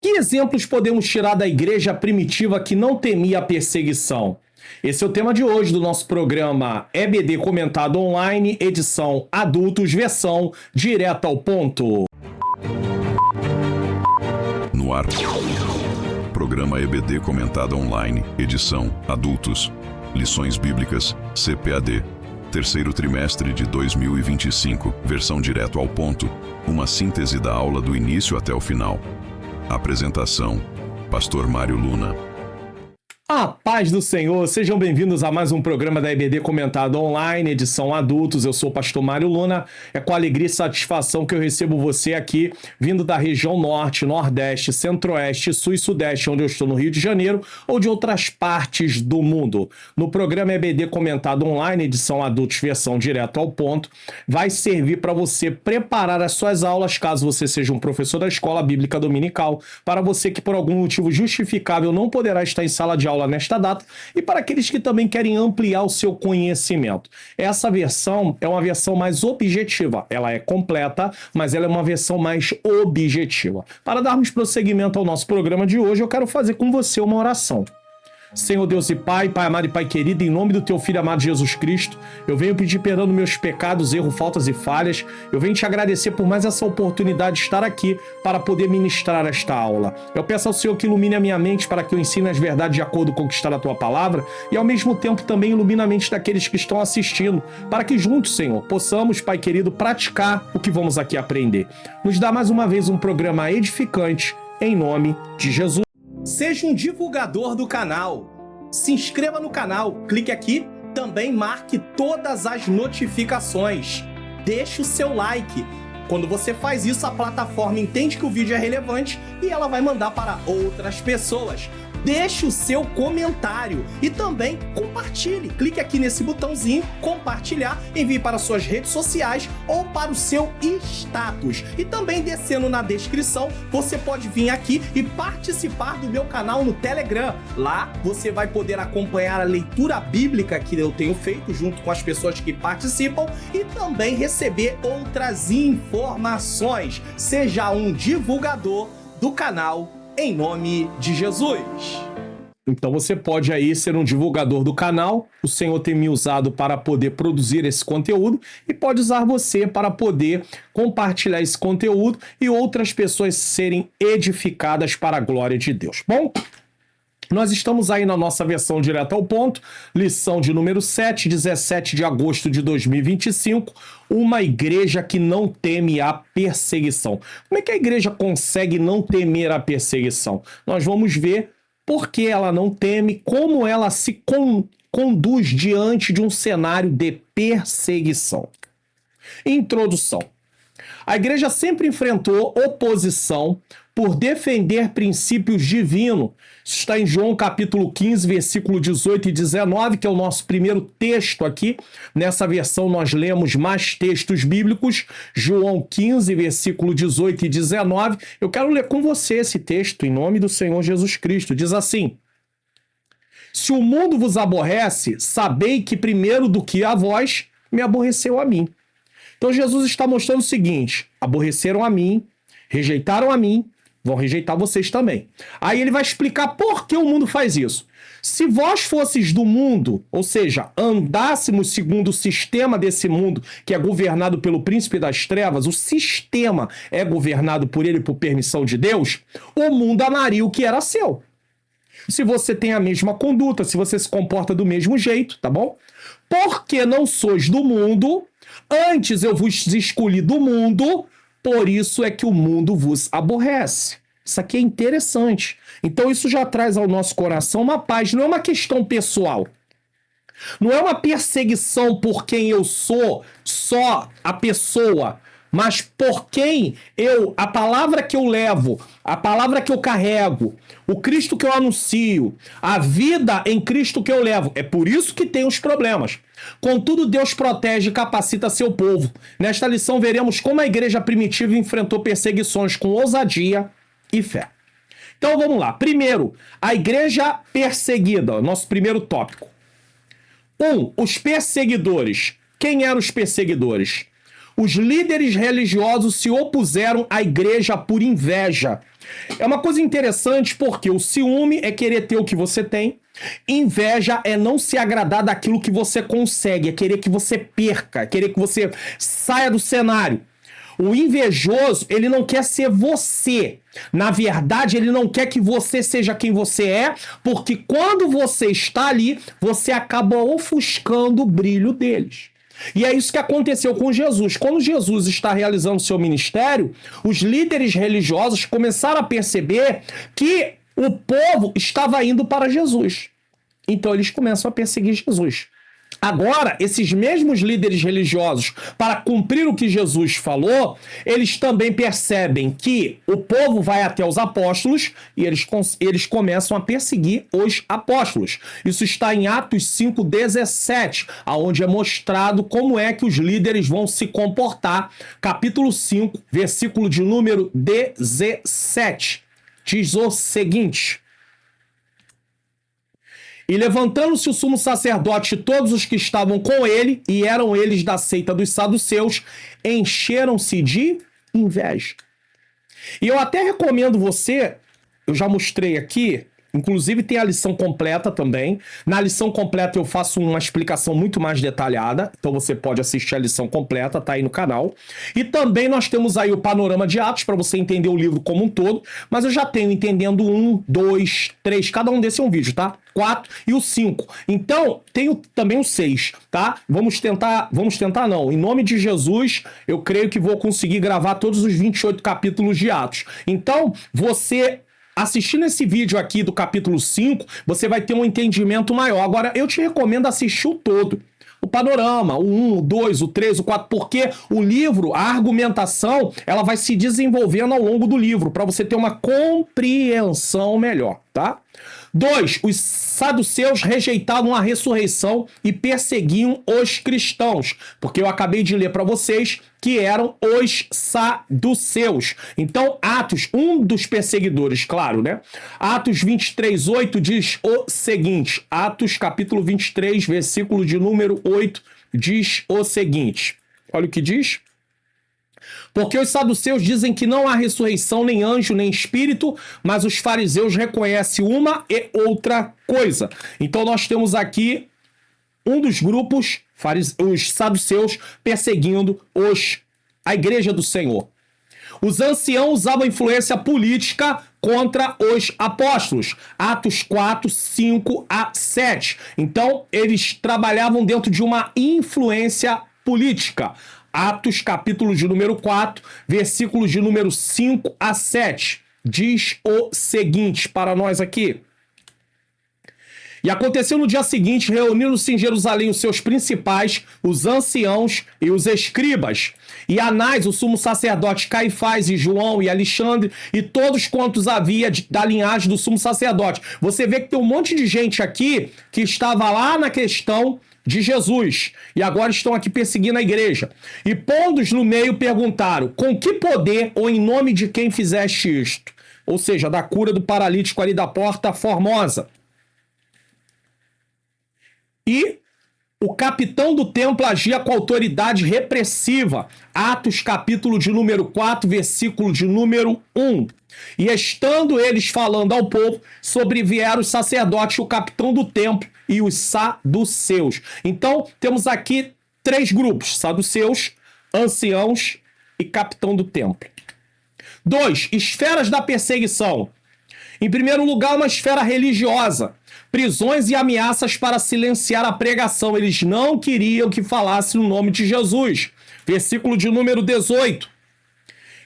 Que exemplos podemos tirar da igreja primitiva que não temia a perseguição? Esse é o tema de hoje do nosso programa EBD Comentado Online, edição Adultos, versão direta ao ponto. No ar, programa EBD Comentado Online, edição Adultos, lições bíblicas, CPAD, terceiro trimestre de 2025, versão direto ao ponto, uma síntese da aula do início até o final. Apresentação, Pastor Mário Luna. A paz do Senhor, sejam bem-vindos a mais um programa da EBD Comentado Online, edição Adultos. Eu sou o Pastor Mário Luna. É com alegria e satisfação que eu recebo você aqui, vindo da região Norte, Nordeste, Centro-Oeste, Sul e Sudeste, onde eu estou no Rio de Janeiro, ou de outras partes do mundo. No programa EBD Comentado Online, edição Adultos, versão direto ao ponto, vai servir para você preparar as suas aulas, caso você seja um professor da escola bíblica dominical, para você que por algum motivo justificável não poderá estar em sala de aula nesta data, e para aqueles que também querem ampliar o seu conhecimento. Essa versão é uma versão mais objetiva, ela é completa, mas ela é uma versão mais objetiva. Para darmos prosseguimento ao nosso programa de hoje, eu quero fazer com você uma oração. Senhor Deus e Pai, Pai amado e Pai querido, em nome do Teu Filho amado Jesus Cristo, eu venho pedir perdão dos meus pecados, erros, faltas e falhas. Eu venho te agradecer por mais essa oportunidade de estar aqui para poder ministrar esta aula. Eu peço ao Senhor que ilumine a minha mente para que eu ensine as verdades de acordo com o que está na Tua Palavra e ao mesmo tempo também ilumine a mente daqueles que estão assistindo, para que juntos, Senhor, possamos, Pai querido, praticar o que vamos aqui aprender. Nos dá mais uma vez um programa edificante, em nome de Jesus. Seja um divulgador do canal. Se inscreva no canal, clique aqui, também marque todas as notificações. Deixe o seu like. Quando você faz isso, a plataforma entende que o vídeo é relevante e ela vai mandar para outras pessoas. Deixe o seu comentário e também compartilhe. Clique aqui nesse botãozinho, compartilhar, envie para suas redes sociais ou para o seu status. E também descendo na descrição, você pode vir aqui e participar do meu canal no Telegram. Lá você vai poder acompanhar a leitura bíblica que eu tenho feito junto com as pessoas que participam e também receber outras informações. Seja um divulgador do canal em nome de Jesus. Então você pode aí ser um divulgador do canal. O Senhor tem me usado para poder produzir esse conteúdo e pode usar você para poder compartilhar esse conteúdo e outras pessoas serem edificadas para a glória de Deus. Bom, nós estamos aí na nossa versão direto ao ponto, lição de número 7, 17 de agosto de 2025, uma igreja que não teme a perseguição. Como é que a igreja consegue não temer a perseguição? Nós vamos ver por que ela não teme, como ela se conduz diante de um cenário de perseguição. Introdução. A igreja sempre enfrentou oposição por defender princípios divinos. Isso está em João capítulo 15, versículo 18 e 19, que é o nosso primeiro texto aqui. Nessa versão nós lemos mais textos bíblicos. João 15, versículo 18 e 19. Eu quero ler com você esse texto em nome do Senhor Jesus Cristo. Diz assim: se o mundo vos aborrece, sabei que primeiro do que a vós, me aborreceu a mim. Então Jesus está mostrando o seguinte: aborreceram a mim, rejeitaram a mim, vão rejeitar vocês também. Aí ele vai explicar por que o mundo faz isso. Se vós fosseis do mundo, ou seja, andássemos segundo o sistema desse mundo, que é governado pelo príncipe das trevas, o sistema é governado por ele por permissão de Deus, o mundo amaria o que era seu. Se você tem a mesma conduta, se você se comporta do mesmo jeito, tá bom? Porque não sois do mundo, antes eu vos escolhi do mundo, por isso é que o mundo vos aborrece. Isso aqui é interessante. Então isso já traz ao nosso coração uma paz. Não é uma questão pessoal. Não é uma perseguição por quem eu sou, só a pessoa, mas por quem a palavra que eu levo, a palavra que eu carrego, o Cristo que eu anuncio, a vida em Cristo que eu levo. É por isso que tem os problemas. Contudo, Deus protege e capacita seu povo. Nesta lição veremos como a igreja primitiva enfrentou perseguições com ousadia e fé. Então vamos lá. Primeiro, a igreja perseguida, nosso primeiro tópico. Os perseguidores. Quem eram os perseguidores? os líderes religiosos se opuseram à igreja por inveja. É uma coisa interessante porque o ciúme é querer ter o que você tem, inveja é não se agradar daquilo que você consegue, é querer que você perca, é querer que você saia do cenário. O invejoso, ele não quer ser você. Na verdade, ele não quer que você seja quem você é, porque quando você está ali, você acaba ofuscando o brilho deles. E é isso que aconteceu com Jesus. Quando Jesus está realizando seu ministério, os líderes religiosos começaram a perceber que o povo estava indo para Jesus. Então eles começam a perseguir Jesus. Agora, esses mesmos líderes religiosos, para cumprir o que Jesus falou, eles também percebem que o povo vai até os apóstolos e eles começam a perseguir os apóstolos. Isso está em Atos 5:17, onde é mostrado como é que os líderes vão se comportar. Capítulo 5, versículo de número 17, diz o seguinte: e levantando-se o sumo sacerdote e todos os que estavam com ele, e eram eles da seita dos saduceus, encheram-se de inveja. E eu até recomendo você, eu já mostrei aqui, inclusive tem a lição completa também. Na lição completa eu faço uma explicação muito mais detalhada, então você pode assistir a lição completa, tá aí no canal. E também nós temos aí o panorama de Atos, para você entender o livro como um todo, mas eu já tenho entendendo 1, 2, 3, cada um desse é um vídeo, tá? 4 e o 5. Então, tenho também o 6, tá? Vamos tentar não. Em nome de Jesus, eu creio que vou conseguir gravar todos os 28 capítulos de Atos. Então, você assistindo esse vídeo aqui do capítulo 5, você vai ter um entendimento maior. Agora, eu te recomendo assistir o todo. O panorama, o 1, o 2, o 3, o 4, porque o livro, a argumentação, ela vai se desenvolvendo ao longo do livro, para você ter uma compreensão melhor, tá? 2. Os saduceus rejeitavam a ressurreição e perseguiam os cristãos, porque eu acabei de ler para vocês que eram os saduceus. Então, Atos, um dos perseguidores, claro, né? Atos 23:8 diz o seguinte, Atos capítulo 23, versículo de número 8, diz o seguinte, olha o que diz. Porque os saduceus dizem que não há ressurreição, nem anjo, nem espírito, mas os fariseus reconhecem uma e outra coisa. Então nós temos aqui um dos grupos, os saduceus, perseguindo a igreja do Senhor. Os anciãos usavam influência política contra os apóstolos. Atos 4, 5 a 7. Então eles trabalhavam dentro de uma influência política. Atos, capítulo de número 4, versículos de número 5 a 7. Diz o seguinte para nós aqui. E aconteceu no dia seguinte, reuniram-se em Jerusalém os seus principais, os anciãos e os escribas. E Anás, o sumo sacerdote, Caifás e João e Alexandre, e todos quantos havia da linhagem do sumo sacerdote. Você vê que tem um monte de gente aqui que estava lá na questão de Jesus, e agora estão aqui perseguindo a igreja. E pondo-os no meio, perguntaram, com que poder ou em nome de quem fizeste isto? Ou seja, da cura do paralítico ali da Porta Formosa. E o capitão do templo agia com autoridade repressiva. Atos capítulo de número 4, versículo de número 1. E estando eles falando ao povo, sobrevieram os sacerdotes, o capitão do templo e os saduceus. Então, temos aqui 3 grupos: saduceus, anciãos e capitão do templo. 2. Esferas da perseguição. Em primeiro lugar, uma esfera religiosa. Prisões e ameaças para silenciar a pregação. Eles não queriam que falasse no nome de Jesus. Versículo de número 18.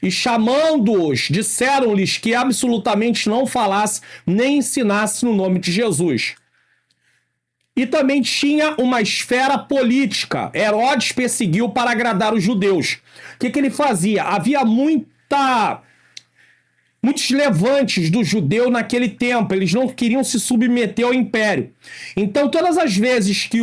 E chamando-os, disseram-lhes que absolutamente não falasse nem ensinasse no nome de Jesus. E também tinha uma esfera política. Herodes perseguiu para agradar os judeus. O que ele fazia? Havia muitos levantes do judeu naquele tempo. Eles não queriam se submeter ao império. Então, todas as vezes que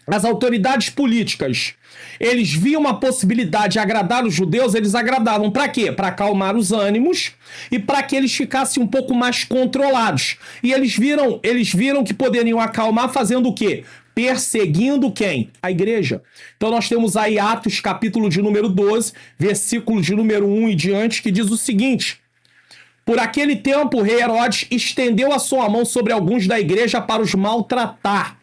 as autoridades políticas eles viam uma possibilidade de agradar os judeus, eles agradavam. Para quê? Para acalmar os ânimos e para que eles ficassem um pouco mais controlados. E eles viram que poderiam acalmar fazendo o quê? perseguindo quem? A igreja. Então nós temos aí Atos, capítulo de número 12, versículo de número 1 e diante, que diz o seguinte: por aquele tempo, o rei Herodes estendeu a sua mão sobre alguns da igreja para os maltratar,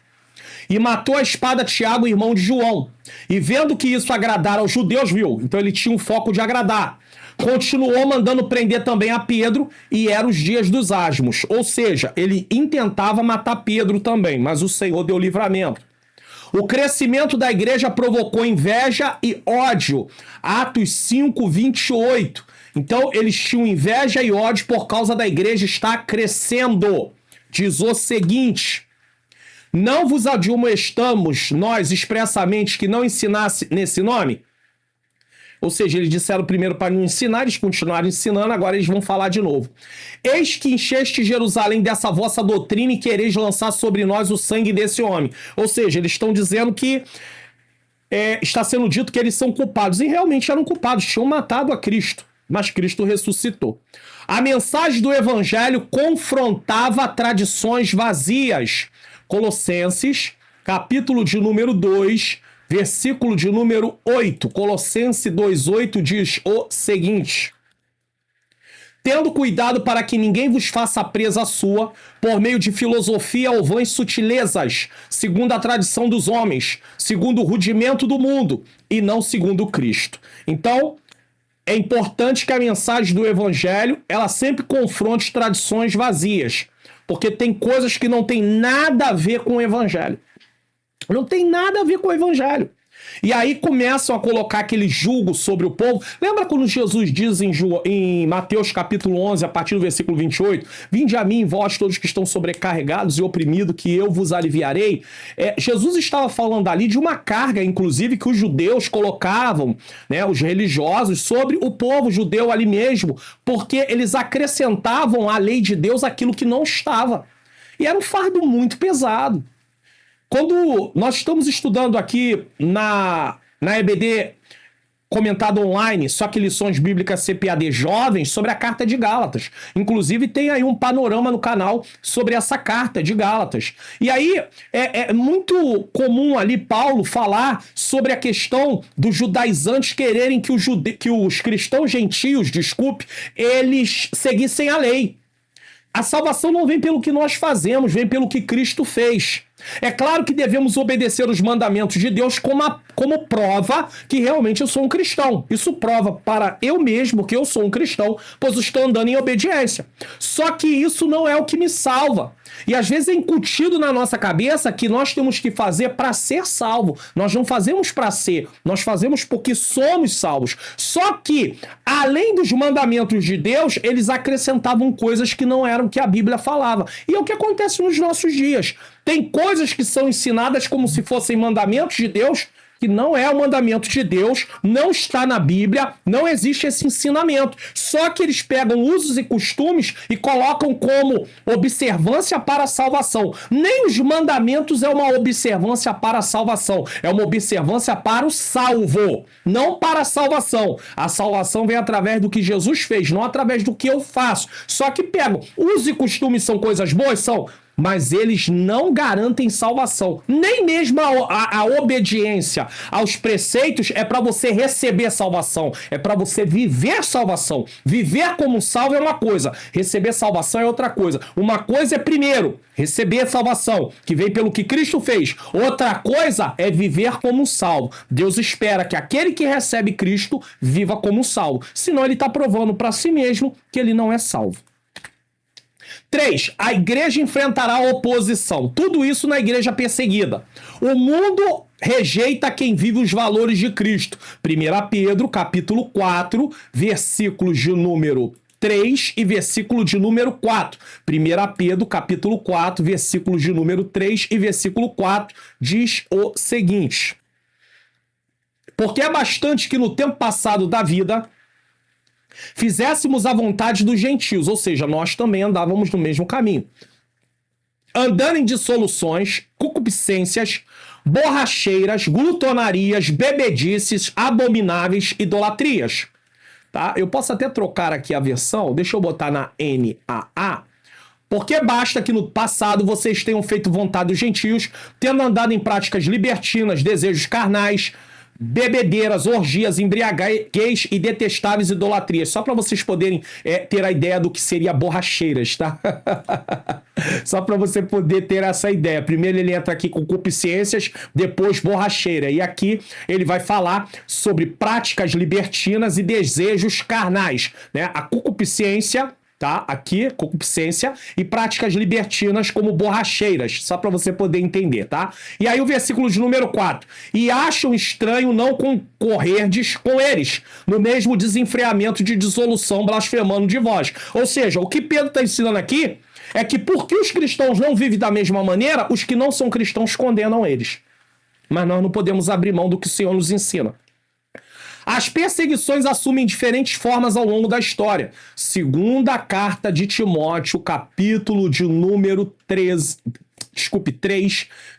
e matou a espada Tiago, irmão de João. E vendo que isso agradara aos judeus, viu? Então ele tinha um foco de agradar. Continuou mandando prender também a Pedro, e eram os dias dos asmos. Ou seja, ele intentava matar Pedro também, mas o Senhor deu livramento. O crescimento da igreja provocou inveja e ódio. Atos 5, 28. Então, eles tinham inveja e ódio por causa da igreja estar crescendo. Diz o seguinte: não vos admoestamos nós expressamente que não ensinasse nesse nome? Ou seja, eles disseram primeiro para não ensinar, eles continuaram ensinando, agora eles vão falar de novo. Eis que encheste Jerusalém dessa vossa doutrina e quereis lançar sobre nós o sangue desse homem. Ou seja, eles estão dizendo que está sendo dito que eles são culpados. E realmente eram culpados, tinham matado a Cristo, mas Cristo ressuscitou. A mensagem do evangelho confrontava tradições vazias. Colossenses, capítulo de número 2, versículo de número 8. Colossenses 2:8 diz o seguinte: tendo cuidado para que ninguém vos faça presa sua, por meio de filosofia ou vãs sutilezas, segundo a tradição dos homens, segundo o rudimento do mundo, e não segundo Cristo. Então, é importante que a mensagem do evangelho, ela sempre confronte tradições vazias, porque tem coisas que não tem nada a ver com o evangelho. Não tem nada a ver com o evangelho. E aí começam a colocar aquele jugo sobre o povo. Lembra quando Jesus diz em Mateus capítulo 11, a partir do versículo 28, vinde a mim, vós todos que estão sobrecarregados e oprimidos, que eu vos aliviarei. Jesus estava falando ali de uma carga, inclusive, que os judeus colocavam, né, os religiosos, sobre o povo judeu ali mesmo, porque eles acrescentavam à lei de Deus aquilo que não estava. E era um fardo muito pesado. Quando nós estamos estudando aqui na EBD comentado online, só que lições bíblicas CPAD jovens, sobre a carta de Gálatas. Inclusive tem aí um panorama no canal sobre essa carta de Gálatas. E aí é muito comum ali Paulo falar sobre a questão dos judaizantes quererem que os cristãos gentios, eles seguissem a lei. A salvação não vem pelo que nós fazemos, vem pelo que Cristo fez. É claro que devemos obedecer os mandamentos de Deus como prova que realmente eu sou um cristão. Isso prova para eu mesmo que eu sou um cristão, pois estou andando em obediência. Só que isso não é o que me salva. E às vezes é incutido na nossa cabeça que nós temos que fazer para ser salvo. Nós não fazemos para ser, nós fazemos porque somos salvos. Só que, além dos mandamentos de Deus, eles acrescentavam coisas que não eram o que a Bíblia falava. E é o que acontece nos nossos dias. Tem coisas que são ensinadas como se fossem mandamentos de Deus, que não é o mandamento de Deus, não está na Bíblia, não existe esse ensinamento. Só que eles pegam usos e costumes e colocam como observância para a salvação. Nem os mandamentos é uma observância para a salvação, é uma observância para o salvo, não para a salvação. A salvação vem através do que Jesus fez, não através do que eu faço. Só que pegam, usos e costumes são coisas boas? São. Mas eles não garantem salvação. Nem mesmo a obediência aos preceitos é para você receber salvação. É para você viver salvação. Viver como salvo é uma coisa. Receber salvação é outra coisa. Uma coisa é, primeiro, receber salvação, que vem pelo que Cristo fez. Outra coisa é viver como salvo. Deus espera que aquele que recebe Cristo viva como salvo. Senão ele está provando para si mesmo que ele não é salvo. 3. A igreja enfrentará a oposição. Tudo isso na igreja perseguida. O mundo rejeita quem vive os valores de Cristo. 1 Pedro, capítulo 4, versículos de número 3 e versículo de número 4. 1 Pedro, capítulo 4, versículos de número 3 e versículo 4, diz o seguinte: porque é bastante que no tempo passado da vida fizéssemos a vontade dos gentios, ou seja, nós também andávamos no mesmo caminho, andando em dissoluções, concupiscências, borracheiras, glutonarias, bebedices, abomináveis, idolatrias. Tá? Eu posso até trocar aqui a versão, deixa eu botar na NAA, Porque basta que no passado vocês tenham feito vontade dos gentios, tendo andado em práticas libertinas, desejos carnais, bebedeiras, orgias, embriaguez e detestáveis idolatrias. Só para vocês poderem ter a ideia do que seria borracheiras, tá? Só para você poder ter essa ideia. Primeiro ele entra aqui com concupiscências, depois borracheira. E aqui ele vai falar sobre práticas libertinas e desejos carnais, né? A concupiscência, tá? Aqui, concupiscência e práticas libertinas como borracheiras, só para você poder entender, tá? E aí o versículo de número 4. E acham estranho não concorrerdes com eles, no mesmo desenfreamento de dissolução, blasfemando de vós. Ou seja, o que Pedro está ensinando aqui é que porque os cristãos não vivem da mesma maneira, os que não são cristãos condenam eles. Mas nós não podemos abrir mão do que o Senhor nos ensina. As perseguições assumem diferentes formas ao longo da história. Segunda carta de Timóteo, capítulo de número 3,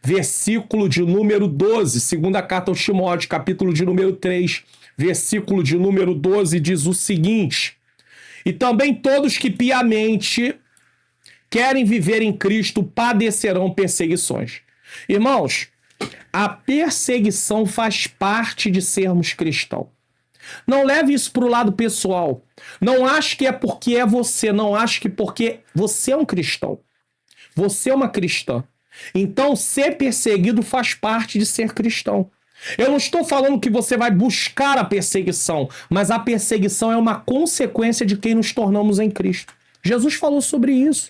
versículo de número 12. Segunda carta aos Timóteo, capítulo de número 3, versículo de número 12, diz o seguinte: e também todos que piamente querem viver em Cristo padecerão perseguições. Irmãos, a perseguição faz parte de sermos cristãos. Não leve isso para o lado pessoal. Não ache que é porque é você. Não ache que porque você é um cristão. Você é uma cristã. Então, ser perseguido faz parte de ser cristão. Eu não estou falando que você vai buscar a perseguição, mas a perseguição é uma consequência de quem nos tornamos em Cristo. Jesus falou sobre isso.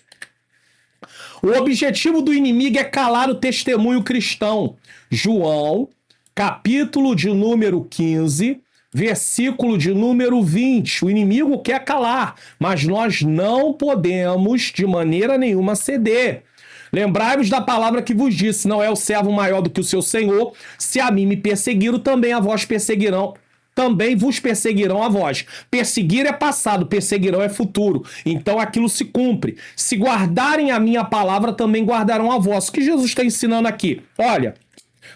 O objetivo do inimigo é calar o testemunho cristão. João, capítulo de número 15, versículo de número 20. O inimigo quer calar, mas nós não podemos de maneira nenhuma ceder. Lembrai-vos da palavra que vos disse: não é o servo maior do que o seu senhor. Se a mim me perseguiram, também a vós perseguirão. Também vos perseguirão a vós. Perseguir é passado, perseguirão é futuro. Então aquilo se cumpre. Se guardarem a minha palavra, também guardarão a vossa. O que Jesus está ensinando aqui? Olha,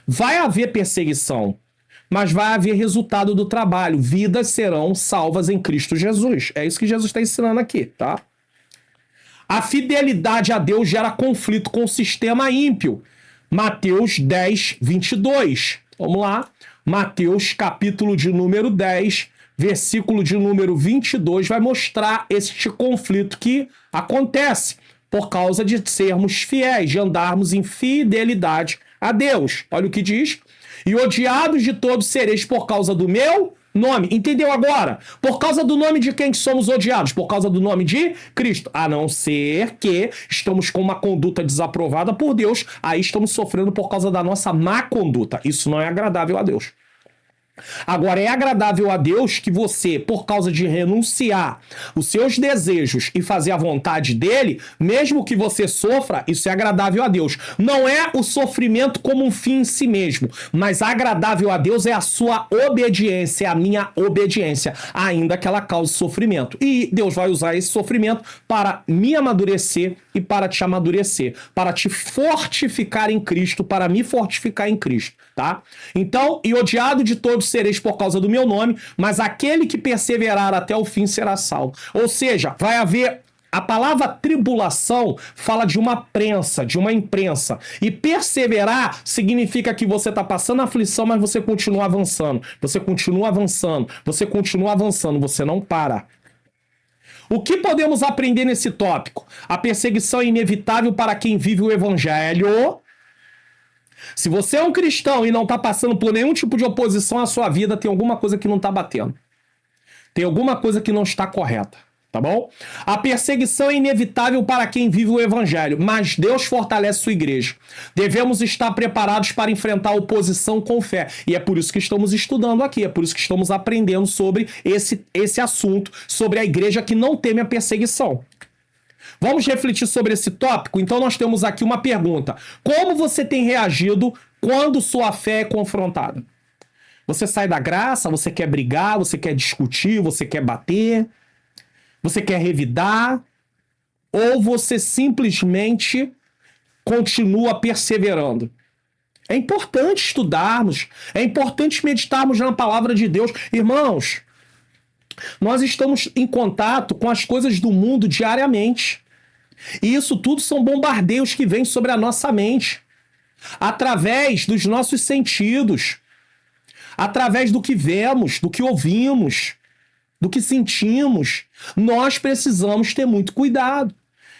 vai haver perseguição, mas vai haver resultado do trabalho. Vidas serão salvas em Cristo Jesus. É isso que Jesus está ensinando aqui, tá? A fidelidade a Deus gera conflito com o sistema ímpio. Mateus 10, 22. Vamos lá. Mateus, capítulo de número 10, versículo de número 22, vai mostrar este conflito que acontece por causa de sermos fiéis, de andarmos em fidelidade a Deus. Olha o que diz. E odiados de todos sereis por causa do meu nome. Entendeu agora? Por causa do nome de quem somos odiados? Por causa do nome de Cristo. A não ser que estamos com uma conduta desaprovada por Deus, aí estamos sofrendo por causa da nossa má conduta. Isso não é agradável a Deus. Agora, é agradável a Deus que você, por causa de renunciar os seus desejos e fazer a vontade dele, mesmo que você sofra, isso é agradável a Deus. Não é o sofrimento como um fim em si mesmo, mas agradável a Deus é a sua obediência, é a minha obediência, ainda que ela cause sofrimento. E Deus vai usar esse sofrimento para me amadurecer e para te amadurecer, para te fortificar em Cristo, para me fortificar em Cristo, tá? Então, e odiado de todos sereis por causa do meu nome, mas aquele que perseverar até o fim será salvo. Ou seja, vai haver... A palavra tribulação fala de uma prensa, de uma imprensa. E perseverar significa que você está passando aflição, mas você continua avançando. Você continua avançando. Você continua avançando. Você não para. O que podemos aprender nesse tópico? A perseguição é inevitável para quem vive o evangelho. Se você é um cristão e não está passando por nenhum tipo de oposição à sua vida, tem alguma coisa que não está batendo. Tem alguma coisa que não está correta, tá bom? A perseguição é inevitável para quem vive o evangelho, mas Deus fortalece sua igreja. Devemos estar preparados para enfrentar a oposição com fé. E é por isso que estamos estudando aqui, é por isso que estamos aprendendo sobre esse assunto, sobre a igreja que não teme a perseguição. Vamos refletir sobre esse tópico? Então nós temos aqui uma pergunta. Como você tem reagido quando sua fé é confrontada? Você sai da graça? Você quer brigar? Você quer discutir? Você quer bater? Você quer revidar? Ou você simplesmente continua perseverando? É importante estudarmos. É importante meditarmos na palavra de Deus. Irmãos, nós estamos em contato com as coisas do mundo diariamente. E isso tudo são bombardeios que vêm sobre a nossa mente, através dos nossos sentidos, através do que vemos, do que ouvimos, do que sentimos. Nós precisamos ter muito cuidado.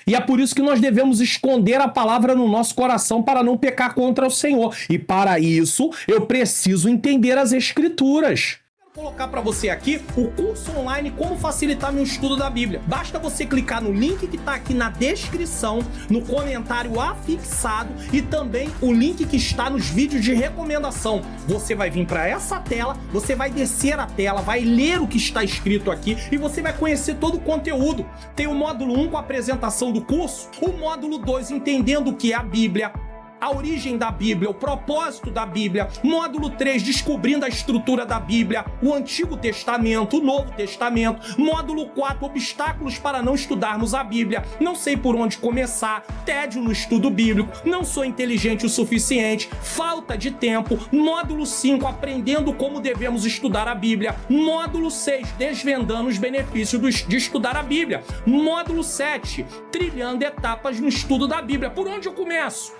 E é por isso que nós devemos esconder a palavra no nosso coração para não pecar contra o Senhor. E para isso, eu preciso entender as Escrituras. Vou colocar para você aqui o curso online Como Facilitar Meu Estudo da Bíblia. Basta você clicar no link que está aqui na descrição, no comentário afixado e também o link que está nos vídeos de recomendação. Você vai vir para essa tela, você vai descer a tela, vai ler o que está escrito aqui e você vai conhecer todo o conteúdo. Tem o módulo 1 com a apresentação do curso, o módulo 2 entendendo o que é a Bíblia, a origem da Bíblia, o propósito da Bíblia, módulo 3, descobrindo a estrutura da Bíblia, o Antigo Testamento, o Novo Testamento, módulo 4, obstáculos para não estudarmos a Bíblia, não sei por onde começar, tédio no estudo bíblico, não sou inteligente o suficiente, falta de tempo, módulo 5, aprendendo como devemos estudar a Bíblia, módulo 6, desvendando os benefícios de estudar a Bíblia, módulo 7, trilhando etapas no estudo da Bíblia. Por onde eu começo?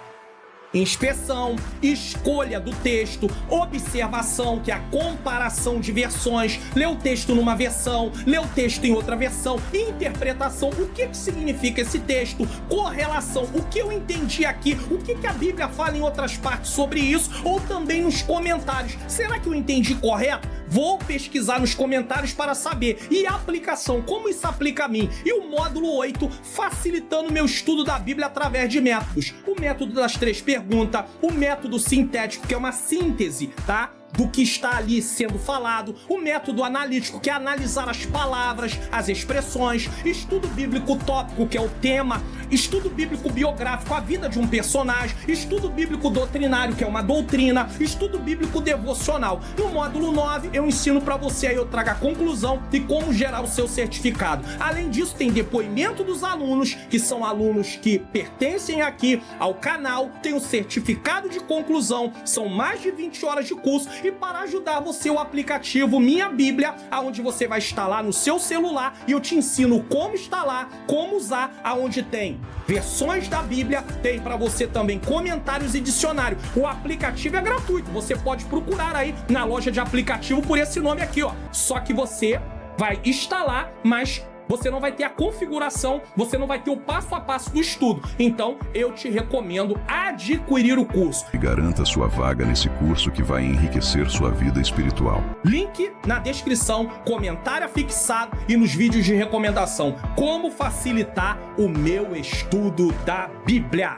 Inspeção, escolha do texto, observação, que é a comparação de versões, ler o texto numa versão, ler o texto em outra versão, interpretação, o que significa esse texto, correlação, o que eu entendi aqui, o que a Bíblia fala em outras partes sobre isso, ou também nos comentários. Será que eu entendi correto? Vou pesquisar nos comentários para saber. E a aplicação, como isso aplica a mim? E o módulo 8, facilitando meu estudo da Bíblia através de métodos. O método das 3 perguntas, o método sintético, que é uma síntese, tá? Do que está ali sendo falado, o método analítico, que é analisar as palavras, as expressões, estudo bíblico tópico, que é o tema, estudo bíblico biográfico, a vida de um personagem, estudo bíblico doutrinário, que é uma doutrina, estudo bíblico devocional. No módulo 9, eu ensino para você, aí eu trago a conclusão e como gerar o seu certificado. Além disso, tem depoimento dos alunos, que são alunos que pertencem aqui ao canal, tem o certificado de conclusão, são mais de 20 horas de curso. E para ajudar você, o aplicativo Minha Bíblia, onde você vai instalar no seu celular e eu te ensino como instalar, como usar, aonde tem versões da Bíblia, tem para você também comentários e dicionário. O aplicativo é gratuito, você pode procurar aí na loja de aplicativo por esse nome aqui, ó. Só que você vai instalar, mas você não vai ter a configuração, você não vai ter o passo a passo do estudo. Então, eu te recomendo adquirir o curso. E garanta sua vaga nesse curso que vai enriquecer sua vida espiritual. Link na descrição, comentário fixado e nos vídeos de recomendação. Como facilitar o meu estudo da Bíblia.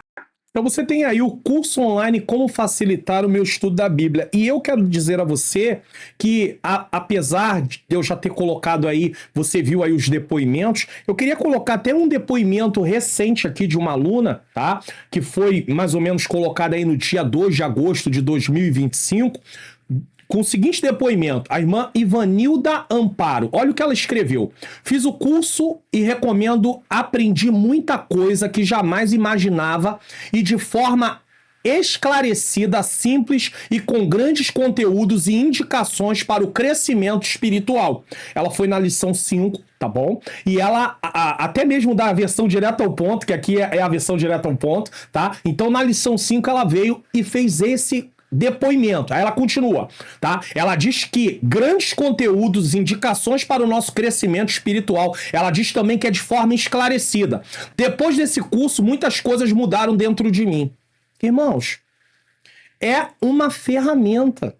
Então você tem aí o curso online Como Facilitar o Meu Estudo da Bíblia. E eu quero dizer a você que, apesar de eu já ter colocado aí, você viu aí os depoimentos, eu queria colocar até um depoimento recente aqui de uma aluna, tá? Que foi mais ou menos colocado aí no dia 2 de agosto de 2025, com o seguinte depoimento, a irmã Ivanilda Amparo. Olha o que ela escreveu. Fiz o curso e recomendo, aprendi muita coisa que jamais imaginava e de forma esclarecida, simples e com grandes conteúdos e indicações para o crescimento espiritual. Ela foi na lição 5, tá bom? E ela, até mesmo da versão direta ao ponto, que aqui é a versão direta ao ponto, tá? Então na lição 5 ela veio e fez esse depoimento. Aí ela continua, tá? Ela diz que grandes conteúdos, indicações para o nosso crescimento espiritual. Ela diz também que é de forma esclarecida. Depois desse curso, muitas coisas mudaram dentro de mim. Irmãos, é uma ferramenta.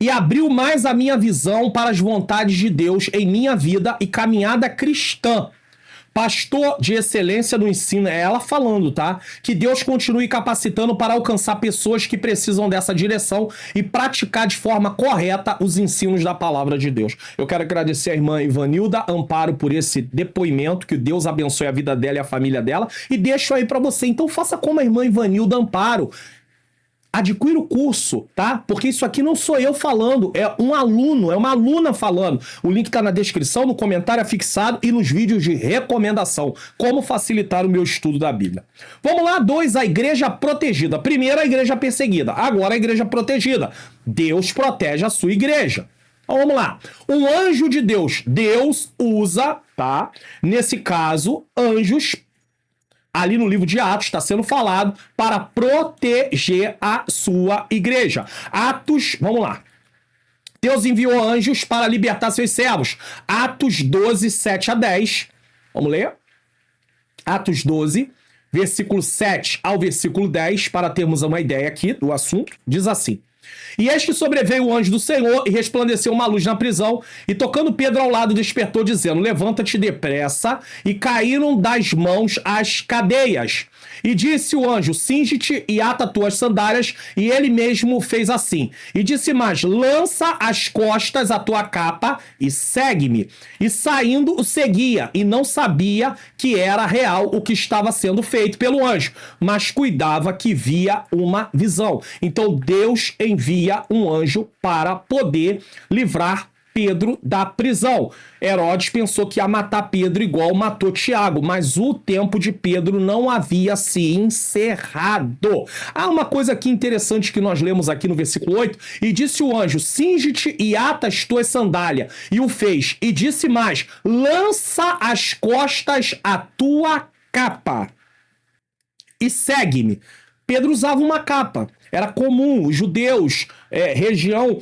E abriu mais a minha visão para as vontades de Deus em minha vida e caminhada cristã. Pastor de excelência no ensino, é ela falando, tá? Que Deus continue capacitando para alcançar pessoas que precisam dessa direção e praticar de forma correta os ensinos da palavra de Deus. Eu quero agradecer a irmã Ivanilda Amparo por esse depoimento, que Deus abençoe a vida dela e a família dela, e deixo aí para você. Então faça como a irmã Ivanilda Amparo. Adquira o curso, tá? Porque isso aqui não sou eu falando, é um aluno, é uma aluna falando. O link tá na descrição, no comentário afixado e nos vídeos de recomendação. Como facilitar o meu estudo da Bíblia. Vamos lá, 2, a igreja protegida. Primeiro, a igreja perseguida. Agora, a igreja protegida. Deus protege a sua igreja. Então, vamos lá. Um anjo de Deus. Deus usa tá? Nesse caso, anjos, ali no livro de Atos, está sendo falado para proteger a sua igreja. Atos, vamos lá. Deus enviou anjos para libertar seus servos. Atos 12, 7 a 10. Vamos ler? Atos 12, versículo 7 ao versículo 10, para termos uma ideia aqui do assunto. Diz assim: E eis que sobreveio o anjo do Senhor e resplandeceu uma luz na prisão, e tocando Pedro ao lado despertou, dizendo: Levanta-te depressa, e caíram das mãos as cadeias. E disse o anjo: Cinge-te e ata tuas sandálias, e ele mesmo fez assim. E disse mais: Lança às costas a tua capa e segue-me. E saindo o seguia, e não sabia que era real o que estava sendo feito pelo anjo, mas cuidava que via uma visão. Então Deus envia um anjo para poder livrar Pedro da prisão. Herodes pensou que ia matar Pedro igual matou Tiago, mas o tempo de Pedro não havia se encerrado. Há uma coisa aqui interessante que nós lemos aqui no versículo 8, e disse o anjo: Cinge-te e ata as tuas sandálias, e o fez, e disse mais: Lança às costas a tua capa e segue-me. Pedro usava uma capa. Era comum, os judeus, região,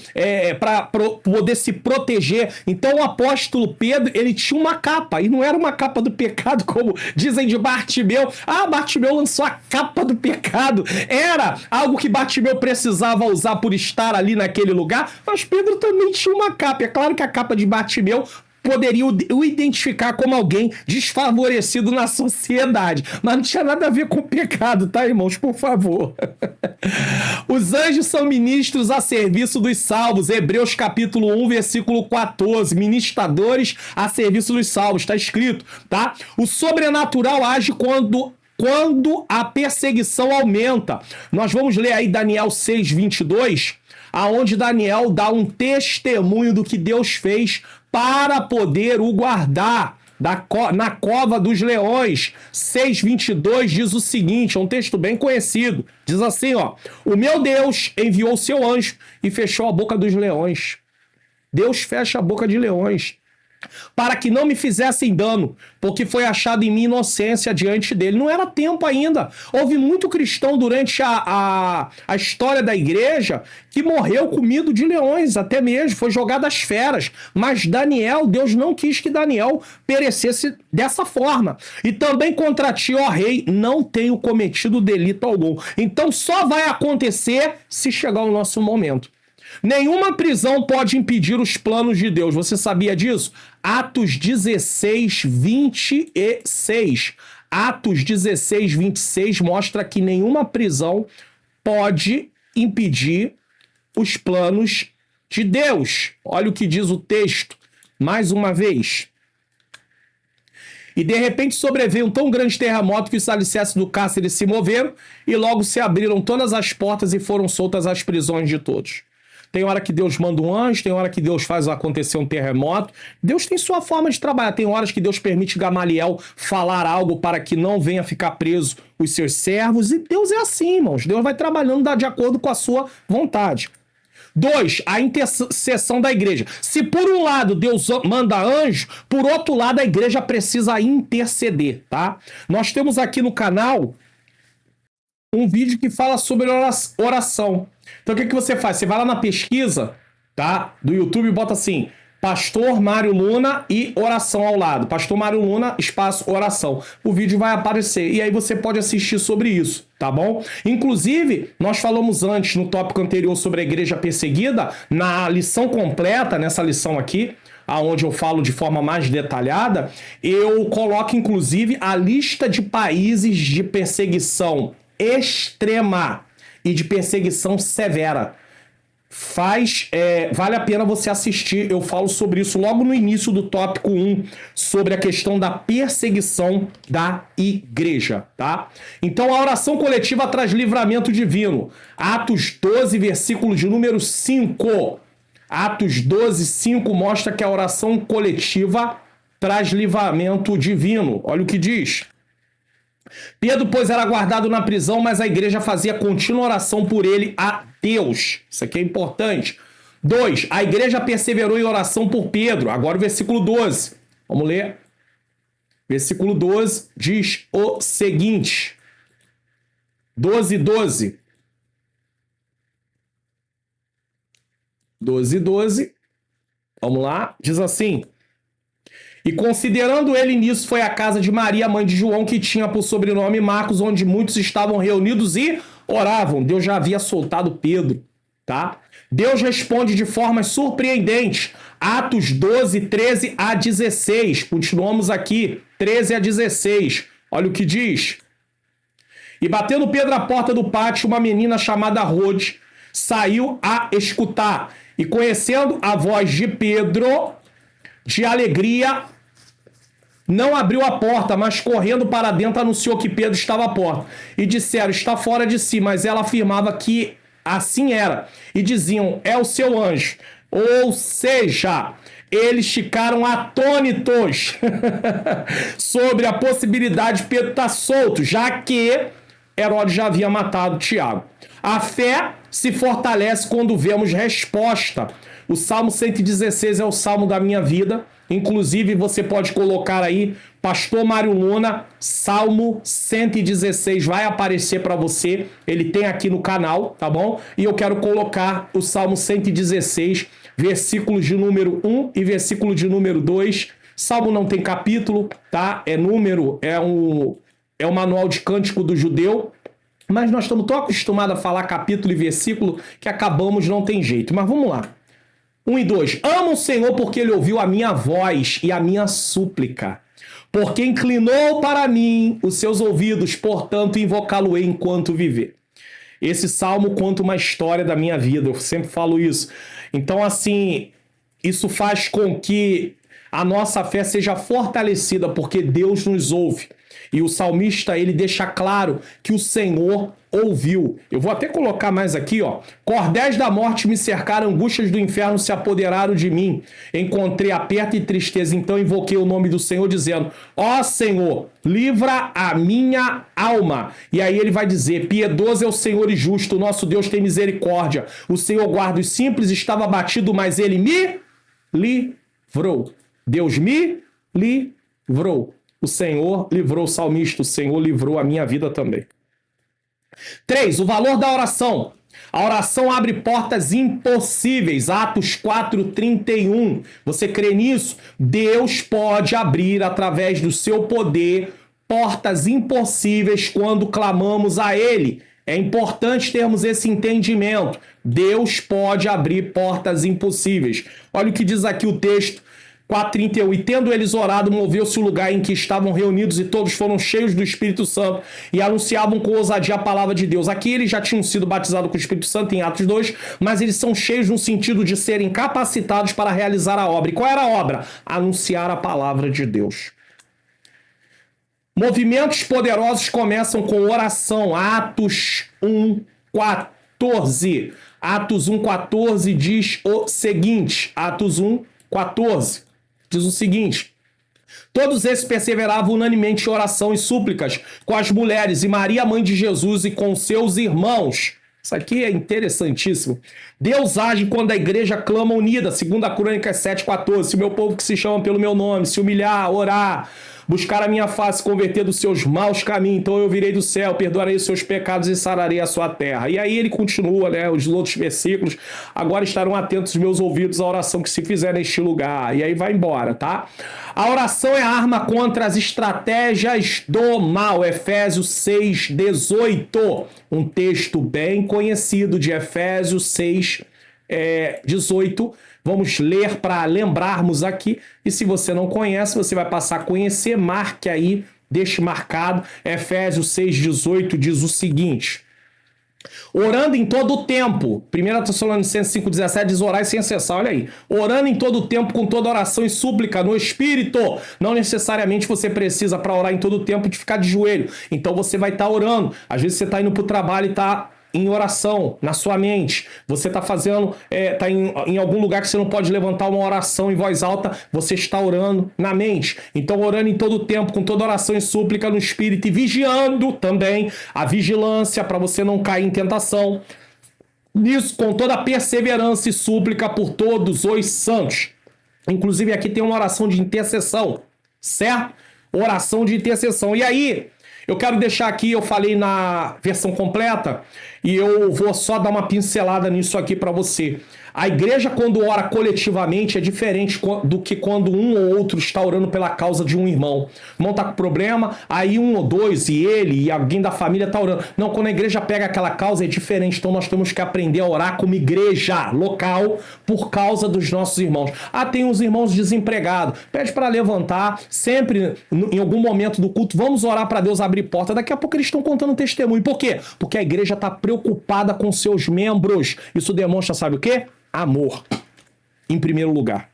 para poder se proteger. Então o apóstolo Pedro, ele tinha uma capa, e não era uma capa do pecado, como dizem de Bartimeu. Ah, Bartimeu lançou a capa do pecado. Era algo que Bartimeu precisava usar por estar ali naquele lugar, mas Pedro também tinha uma capa. É claro que a capa de Bartimeu poderia o identificar como alguém desfavorecido na sociedade. Mas não tinha nada a ver com o pecado, tá, irmãos? Por favor. Os anjos são ministros a serviço dos salvos. Hebreus capítulo 1, versículo 14. Ministradores a serviço dos salvos. Tá escrito, tá? O sobrenatural age quando a perseguição aumenta. Nós vamos ler aí Daniel 6, 22, aonde Daniel dá um testemunho do que Deus fez para poder o guardar na cova dos leões. 6:22 diz o seguinte, é um texto bem conhecido. Diz assim, ó: O meu Deus enviou seu anjo e fechou a boca dos leões. Deus fecha a boca de leões, para que não me fizessem dano, porque foi achado em mim inocência diante dele. Não era tempo ainda. Houve muito cristão durante a história da igreja que morreu comido de leões, até mesmo, foi jogado às feras. Mas Daniel, Deus não quis que Daniel perecesse dessa forma. E também contra ti, ó rei, não tenho cometido delito algum. Então só vai acontecer se chegar o nosso momento. Nenhuma prisão pode impedir os planos de Deus. Você sabia disso? Atos 16, 26. Atos 16, 26 mostra que nenhuma prisão pode impedir os planos de Deus. Olha o que diz o texto, mais uma vez. E de repente sobreveio um tão grande terremoto que os alicerces do cárcere se moveram e logo se abriram todas as portas e foram soltas as prisões de todos. Tem hora que Deus manda um anjo, tem hora que Deus faz acontecer um terremoto. Deus tem sua forma de trabalhar. Tem horas que Deus permite Gamaliel falar algo para que não venha ficar preso os seus servos. E Deus é assim, irmãos. Deus vai trabalhando de acordo com a sua vontade. 2, a intercessão da igreja. Se por um lado Deus manda anjo, por outro lado a igreja precisa interceder, tá? Nós temos aqui no canal um vídeo que fala sobre oração. Então o que você faz? Você vai lá na pesquisa, tá, do YouTube e bota assim: Pastor Mário Luna e oração ao lado. Pastor Mário Luna, espaço, oração. O vídeo vai aparecer e aí você pode assistir sobre isso, tá bom? Inclusive, nós falamos antes, no tópico anterior, sobre a igreja perseguida. Na lição completa, nessa lição aqui, aonde eu falo de forma mais detalhada, eu coloco inclusive a lista de países de perseguição extrema e de perseguição severa. Vale a pena você assistir. Eu falo sobre isso logo no início do tópico 1, sobre a questão da perseguição da igreja, tá? Então a oração coletiva traz livramento divino. Atos 12, versículo de número 5. Atos 12, 5 mostra que a oração coletiva traz livramento divino. Olha o que diz. Pedro, pois, era guardado na prisão, mas a igreja fazia contínua oração por ele a Deus. Isso aqui é importante. 2, a igreja perseverou em oração por Pedro. Agora o versículo 12. Vamos ler. Versículo 12 diz o seguinte. 12. 12. Vamos lá. Diz assim. E considerando ele nisso, foi à casa de Maria, mãe de João, que tinha por sobrenome Marcos, onde muitos estavam reunidos e oravam. Deus já havia soltado Pedro, tá? Deus responde de formas surpreendentes. Atos 12, 13 a 16. Continuamos aqui, 13 a 16. Olha o que diz. E batendo Pedro à porta do pátio, uma menina chamada Rode saiu a escutar. E conhecendo a voz de Pedro, de alegria, não abriu a porta, mas correndo para dentro anunciou que Pedro estava à porta. E disseram, está fora de si, mas ela afirmava que assim era. E diziam, é o seu anjo. Ou seja, eles ficaram atônitos sobre a possibilidade de Pedro estar solto, já que Herodes já havia matado Tiago. A fé se fortalece quando vemos resposta. O Salmo 116 é o salmo da minha vida. Inclusive, você pode colocar aí, Pastor Mário Luna, Salmo 116, vai aparecer para você. Ele tem aqui no canal, tá bom? E eu quero colocar o Salmo 116, versículos de número 1 e versículo de número 2. Salmo não tem capítulo, tá? É número, é o manual de cântico do judeu. Mas nós estamos tão acostumados a falar capítulo e versículo que acabamos, não tem jeito. Mas vamos lá. 1 e 2. Amo o Senhor porque ele ouviu a minha voz e a minha súplica. Porque inclinou para mim os seus ouvidos, portanto invocá-lo-ei enquanto viver. Esse salmo conta uma história da minha vida, eu sempre falo isso. Então, assim, isso faz com que a nossa fé seja fortalecida, porque Deus nos ouve. E o salmista, ele deixa claro que o Senhor ouviu. Eu vou até colocar mais aqui, ó. Cordéis da morte me cercaram, angústias do inferno se apoderaram de mim. Encontrei aperto e tristeza, então invoquei o nome do Senhor, dizendo, ó Senhor, livra a minha alma. E aí ele vai dizer, piedoso é o Senhor e justo, o nosso Deus tem misericórdia. O Senhor guarda os simples, estava abatido, mas ele me livrou. Deus me livrou. O Senhor livrou o salmista, o Senhor livrou a minha vida também. 3. O valor da oração. A oração abre portas impossíveis. Atos 4:31. Você crê nisso? Deus pode abrir, através do seu poder, portas impossíveis quando clamamos a Ele. É importante termos esse entendimento. Deus pode abrir portas impossíveis. Olha o que diz aqui o texto. 4:31. E tendo eles orado, moveu-se o lugar em que estavam reunidos e todos foram cheios do Espírito Santo e anunciavam com ousadia a palavra de Deus. Aqui eles já tinham sido batizados com o Espírito Santo em Atos 2, mas eles são cheios no sentido de serem capacitados para realizar a obra. E qual era a obra? Anunciar a palavra de Deus. Movimentos poderosos começam com oração. Atos 1:14. Atos 1:14 diz o seguinte. Atos 1:14. Diz o seguinte, todos esses perseveravam unanimemente em oração e súplicas com as mulheres e Maria, mãe de Jesus, e com seus irmãos. Isso aqui é interessantíssimo. Deus age quando a igreja clama unida, 2 Crônicas 7:14. Se o meu povo que se chama pelo meu nome se humilhar, orar, buscar a minha face, converter dos seus maus caminhos, então eu virei do céu, perdoarei os seus pecados e sararei a sua terra. E aí ele continua, né, os outros versículos. Agora estarão atentos os meus ouvidos à oração que se fizer neste lugar. E aí vai embora, tá? A oração é a arma contra as estratégias do mal. Efésios 6:18. Um texto bem conhecido de Efésios 6:18. Vamos ler para lembrarmos aqui. E se você não conhece, você vai passar a conhecer. Marque aí, deixe marcado. Efésios 6:18 diz o seguinte. Orando em todo o tempo. 1 Tessalonicenses 5:17 diz orar sem cessar. Olha aí. Orando em todo o tempo com toda oração e súplica no Espírito. Não necessariamente você precisa para orar em todo o tempo de ficar de joelho. Então você vai estar orando. Às vezes você está indo para o trabalho e está em oração, na sua mente. Você está fazendo, está em algum lugar que você não pode levantar uma oração em voz alta, você está orando na mente. Então, orando em todo o tempo, com toda oração e súplica no Espírito, e vigiando também a vigilância para você não cair em tentação. Nisso, com toda a perseverança e súplica por todos os santos. Inclusive, aqui tem uma oração de intercessão, certo? Oração de intercessão. E aí, eu quero deixar aqui, eu falei na versão completa, e eu vou só dar uma pincelada nisso aqui para você. A igreja, quando ora coletivamente, é diferente do que quando um ou outro está orando pela causa de um irmão. O irmão está com problema, aí um ou dois, e ele, e alguém da família está orando. Não, quando a igreja pega aquela causa, é diferente. Então nós temos que aprender a orar como igreja local por causa dos nossos irmãos. Ah, tem uns irmãos desempregados. Pede para levantar, sempre, em algum momento do culto, vamos orar para Deus abrir porta. Daqui a pouco eles estão contando testemunho. Por quê? Porque a igreja está preocupada com seus membros. Isso demonstra, sabe o quê? Amor, em primeiro lugar.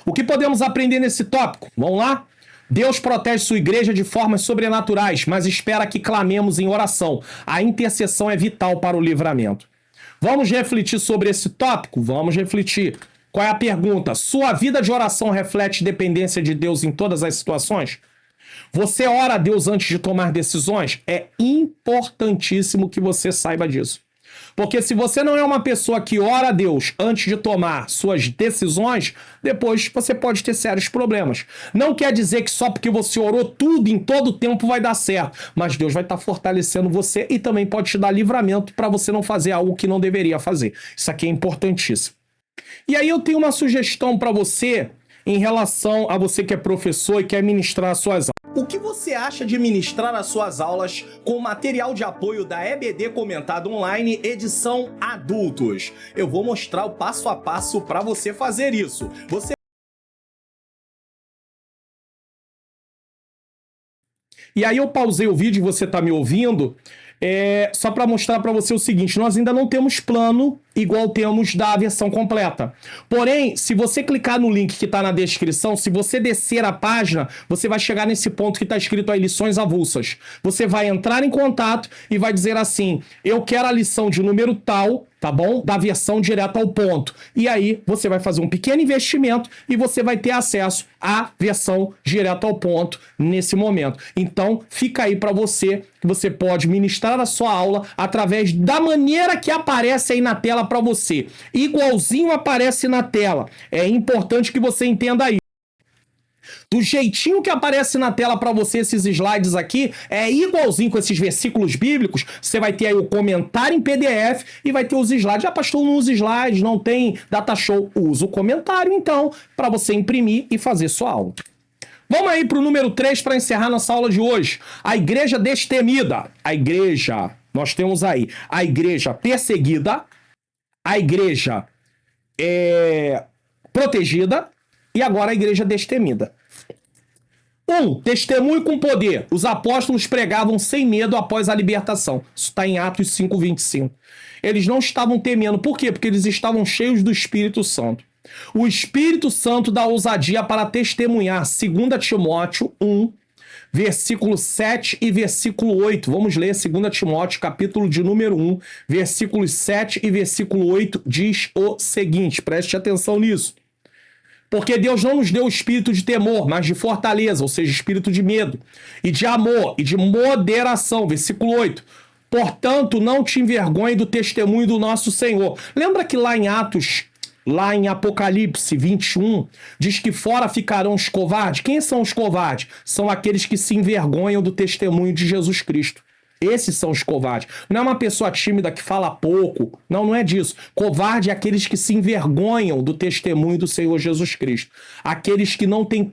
O que podemos aprender nesse tópico? Vamos lá? Deus protege sua igreja de formas sobrenaturais, mas espera que clamemos em oração. A intercessão é vital para o livramento. Vamos refletir sobre esse tópico? Vamos refletir. Qual é a pergunta? Sua vida de oração reflete dependência de Deus em todas as situações? Você ora a Deus antes de tomar decisões? É importantíssimo que você saiba disso. Porque se você não é uma pessoa que ora a Deus antes de tomar suas decisões, depois você pode ter sérios problemas. Não quer dizer que só porque você orou tudo em todo o tempo vai dar certo, mas Deus vai estar fortalecendo você e também pode te dar livramento para você não fazer algo que não deveria fazer. Isso aqui é importantíssimo. E aí eu tenho uma sugestão para você em relação a você que é professor e quer ministrar as suas aulas. O que você acha de ministrar as suas aulas com material de apoio da EBD Comentado Online, edição adultos? Eu vou mostrar o passo a passo para você fazer isso. E aí eu pausei o vídeo e você está me ouvindo, só para mostrar para você o seguinte, nós ainda não temos plano igual temos da versão completa. Porém, se você clicar no link que está na descrição, se você descer a página, você vai chegar nesse ponto que está escrito aí, lições avulsas. Você vai entrar em contato e vai dizer assim, eu quero a lição de número tal, tá bom? Da versão direto ao ponto. E aí, você vai fazer um pequeno investimento e você vai ter acesso à versão direto ao ponto nesse momento. Então, fica aí para você, que você pode ministrar a sua aula através da maneira que aparece aí na tela para você. Igualzinho aparece na tela. É importante que você entenda aí. Do jeitinho que aparece na tela para você esses slides aqui, é igualzinho com esses versículos bíblicos. Você vai ter aí o comentário em PDF e vai ter os slides. Ah, pastor, não usa slides, não tem data show. Usa o comentário, então, para você imprimir e fazer sua aula. Vamos aí para o número 3 para encerrar nossa aula de hoje. A igreja destemida. A igreja, nós temos aí a igreja perseguida, a igreja protegida e agora a igreja destemida. Testemunho com poder. Os apóstolos pregavam sem medo após a libertação. Isso está em Atos 5:25. Eles não estavam temendo. Por quê? Porque eles estavam cheios do Espírito Santo. O Espírito Santo dá ousadia para testemunhar. 2 Timóteo 1, versículo 7 e versículo 8. Vamos ler 2 Timóteo, capítulo de número 1, versículos 7 e versículo 8, diz o seguinte. Preste atenção nisso. Porque Deus não nos deu o espírito de temor, mas de fortaleza, ou seja, espírito de medo, e de amor, e de moderação. Versículo 8. Portanto, não te envergonhe do testemunho do nosso Senhor. Lembra que lá em Atos, lá em Apocalipse 21, diz que fora ficarão os covardes? Quem são os covardes? São aqueles que se envergonham do testemunho de Jesus Cristo. Esses são os covardes. Não é uma pessoa tímida que fala pouco. Não, não é disso. Covarde é aqueles que se envergonham do testemunho do Senhor Jesus Cristo. Aqueles que não têm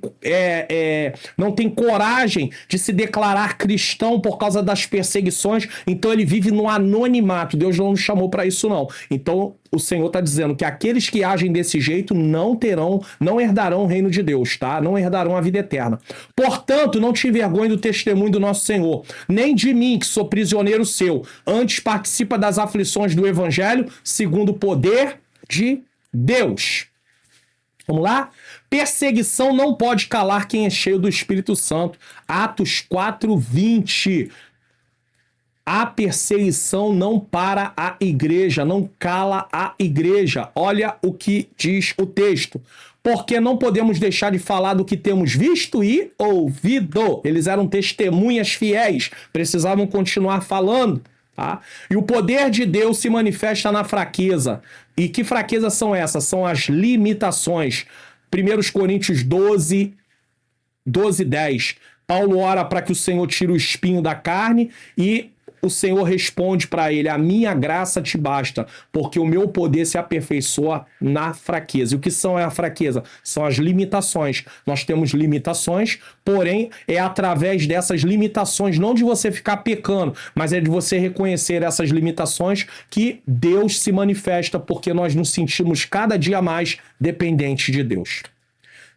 coragem de se declarar cristão por causa das perseguições. Então ele vive no anonimato. Deus não nos chamou para isso, não. Então o Senhor está dizendo que aqueles que agem desse jeito não herdarão o reino de Deus, tá? Não herdarão a vida eterna. Portanto, não te envergonhe do testemunho do nosso Senhor, nem de mim, que sou prisioneiro seu. Antes participa das aflições do Evangelho, segundo o poder de Deus. Vamos lá? Perseguição não pode calar quem é cheio do Espírito Santo. Atos 4:20. A perseguição não para a igreja, não cala a igreja. Olha o que diz o texto. Porque não podemos deixar de falar do que temos visto e ouvido. Eles eram testemunhas fiéis, precisavam continuar falando. Tá? E o poder de Deus se manifesta na fraqueza. E que fraquezas são essas? São as limitações. 1 Coríntios 12, 12:10. Paulo ora para que o Senhor tire o espinho da carne e o Senhor responde para ele: a minha graça te basta, porque o meu poder se aperfeiçoa na fraqueza. E o que são a fraqueza? São as limitações. Nós temos limitações, porém é através dessas limitações, não de você ficar pecando, mas é de você reconhecer essas limitações que Deus se manifesta, porque nós nos sentimos cada dia mais dependentes de Deus.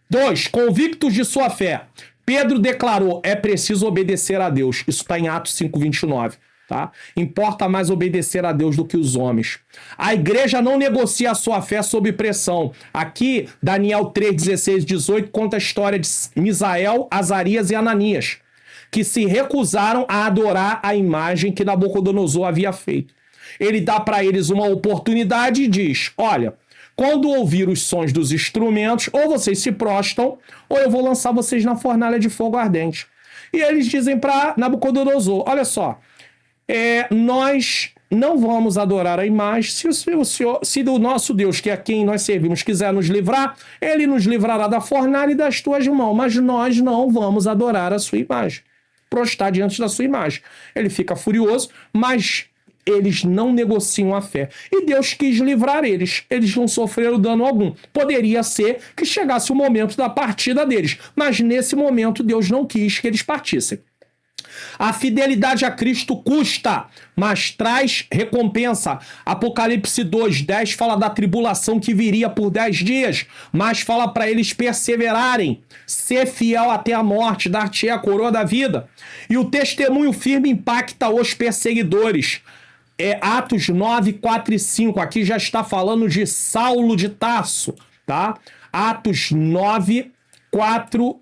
2. Convictos de sua fé. Pedro declarou: é preciso obedecer a Deus. Isso está em Atos 5:29. Tá? Importa mais obedecer a Deus do que os homens. A igreja não negocia a sua fé sob pressão. Aqui, Daniel 3:16-18 conta a história de Misael, Azarias e Ananias, que se recusaram a adorar a imagem que Nabucodonosor havia feito. Ele dá para eles uma oportunidade e diz: olha, quando ouvir os sons dos instrumentos, ou vocês se prostam, ou eu vou lançar vocês na fornalha de fogo ardente. E eles dizem para Nabucodonosor: olha só, nós não vamos adorar a imagem. Se do nosso Deus, que é quem nós servimos, quiser nos livrar, ele nos livrará da fornalha e das tuas mãos, mas nós não vamos adorar a sua imagem, prostrar diante da sua imagem. Ele fica furioso, mas eles não negociam a fé. E Deus quis livrar eles. Eles não sofreram dano algum. Poderia ser que chegasse o momento da partida deles, mas nesse momento Deus não quis que eles partissem. A fidelidade a Cristo custa, mas traz recompensa. Apocalipse 2:10 fala da tribulação que viria por 10 dias, mas fala para eles perseverarem, ser fiel até a morte, dar-te a coroa da vida. E o testemunho firme impacta os perseguidores. Atos 9:4-5, aqui já está falando de Saulo de Tarso, tá? Atos 9:4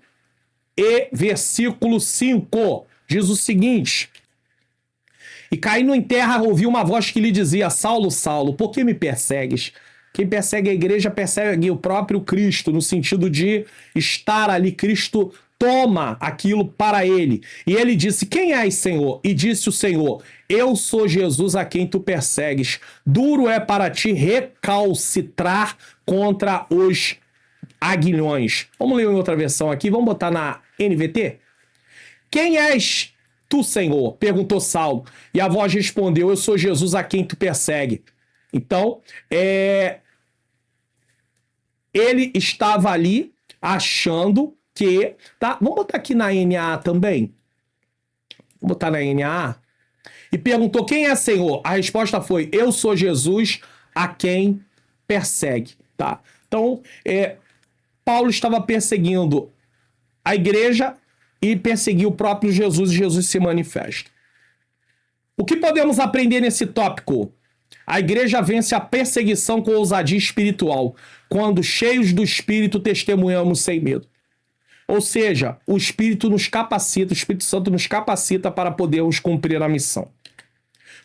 e versículo 5. Diz o seguinte: e caindo em terra ouviu uma voz que lhe dizia: Saulo, Saulo, por que me persegues? Quem persegue a igreja persegue o próprio Cristo, no sentido de estar ali. Cristo toma aquilo para ele. E ele disse: quem és, Senhor? E disse o Senhor: eu sou Jesus a quem tu persegues. Duro é para ti recalcitrar contra os aguilhões. Vamos ler em outra versão aqui, vamos botar na NVT? Quem és tu, Senhor? Perguntou Saulo. E a voz respondeu: eu sou Jesus a quem tu persegue. Então, ele estava ali achando que... Tá? Vamos botar aqui na NAA também. Vamos botar na NAA. E perguntou: quem é, Senhor? A resposta foi: eu sou Jesus a quem persegue. Tá? Então, Paulo estava perseguindo a igreja e perseguiu o próprio Jesus, e Jesus se manifesta. O que podemos aprender nesse tópico? A igreja vence a perseguição com ousadia espiritual, quando cheios do Espírito testemunhamos sem medo. Ou seja, o Espírito nos capacita, o Espírito Santo nos capacita para podermos cumprir a missão.